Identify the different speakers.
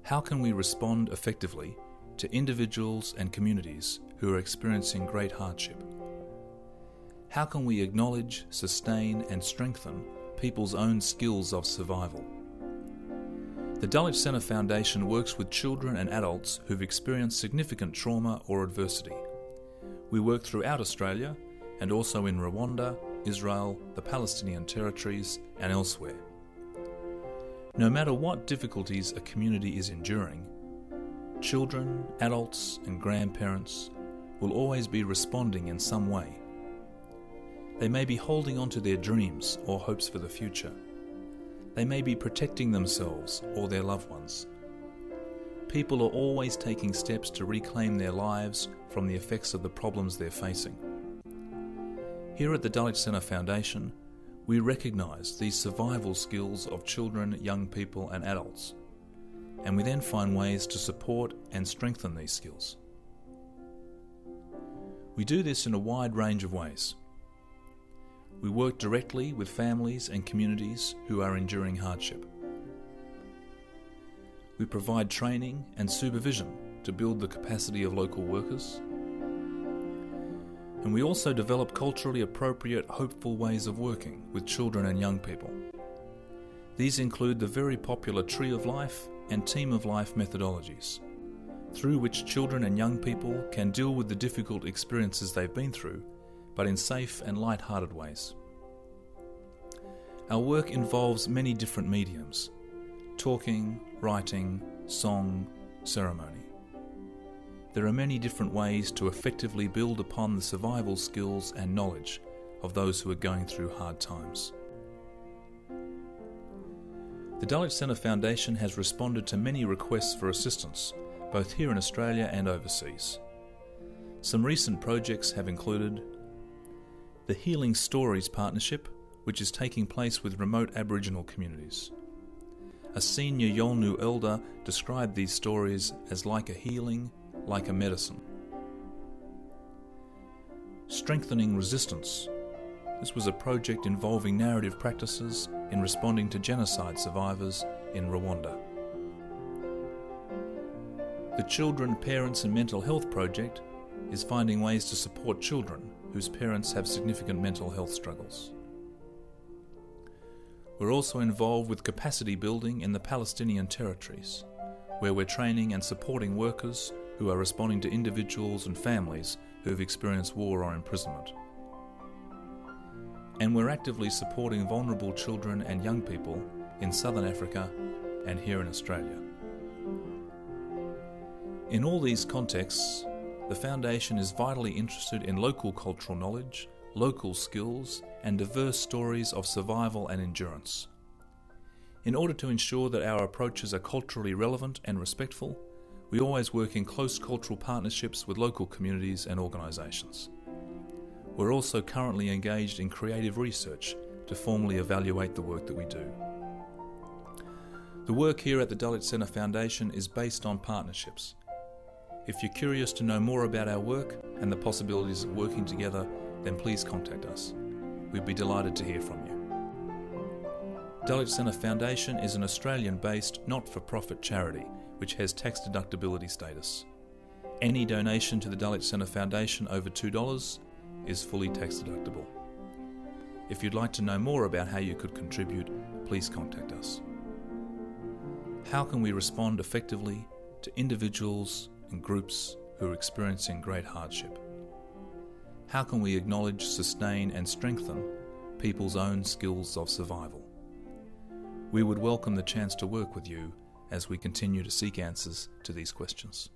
Speaker 1: How can we respond effectively to individuals and communities who are experiencing great hardship? How can we acknowledge, sustain and strengthen people's own skills of survival? The Dulwich Centre Foundation works with children and adults who've experienced significant trauma or adversity. We work throughout Australia and also in Rwanda, Israel, the Palestinian Territories and elsewhere. No matter what difficulties a community is enduring, children, adults and grandparents will always be responding in some way. They may be holding on to their dreams or hopes for the future. They may be protecting themselves or their loved ones. People are always taking steps to reclaim their lives from the effects of the problems they're facing. Here at the Dulwich Centre Foundation, we recognise these survival skills of children, young people and adults, and we then find ways to support and strengthen these skills. We do this in a wide range of ways. We work directly with families and communities who are enduring hardship. We provide training and supervision to build the capacity of local workers. And we also develop culturally appropriate, hopeful ways of working with children and young people. These include the very popular Tree of Life and Team of Life methodologies, through which children and young people can deal with the difficult experiences they've been through, but in safe and light-hearted ways. Our work involves many different mediums: talking, writing, song, ceremony. There are many different ways to effectively build upon the survival skills and knowledge of those who are going through hard times. The Dulwich Centre Foundation has responded to many requests for assistance, both here in Australia and overseas. Some recent projects have included the Healing Stories Partnership, which is taking place with remote Aboriginal communities. A senior Yolngu elder described these stories as like a healing, like a medicine. Strengthening Resistance. This was a project involving narrative practices in responding to genocide survivors in Rwanda. The Children, Parents and Mental Health Project is finding ways to support children whose parents have significant mental health struggles. We're also involved with capacity building in the Palestinian Territories, where we're training and supporting workers who are responding to individuals and families who have experienced war or imprisonment. And we're actively supporting vulnerable children and young people in Southern Africa and here in Australia. In all these contexts, the Foundation is vitally interested in local cultural knowledge, local skills, and diverse stories of survival and endurance. In order to ensure that our approaches are culturally relevant and respectful, we always work in close cultural partnerships with local communities and organisations. We're also currently engaged in creative research to formally evaluate the work that we do. The work here at the Dulwich Centre Foundation is based on partnerships. If you're curious to know more about our work and the possibilities of working together, then please contact us. We'd be delighted to hear from you. Dulwich Centre Foundation is an Australian-based, not-for-profit charity which has tax deductibility status. Any donation to the Dulwich Centre Foundation over $2 is fully tax deductible. If you'd like to know more about how you could contribute, please contact us. How can we respond effectively to individuals and groups who are experiencing great hardship? How can we acknowledge, sustain and strengthen people's own skills of survival? We would welcome the chance to work with you as we continue to seek answers to these questions.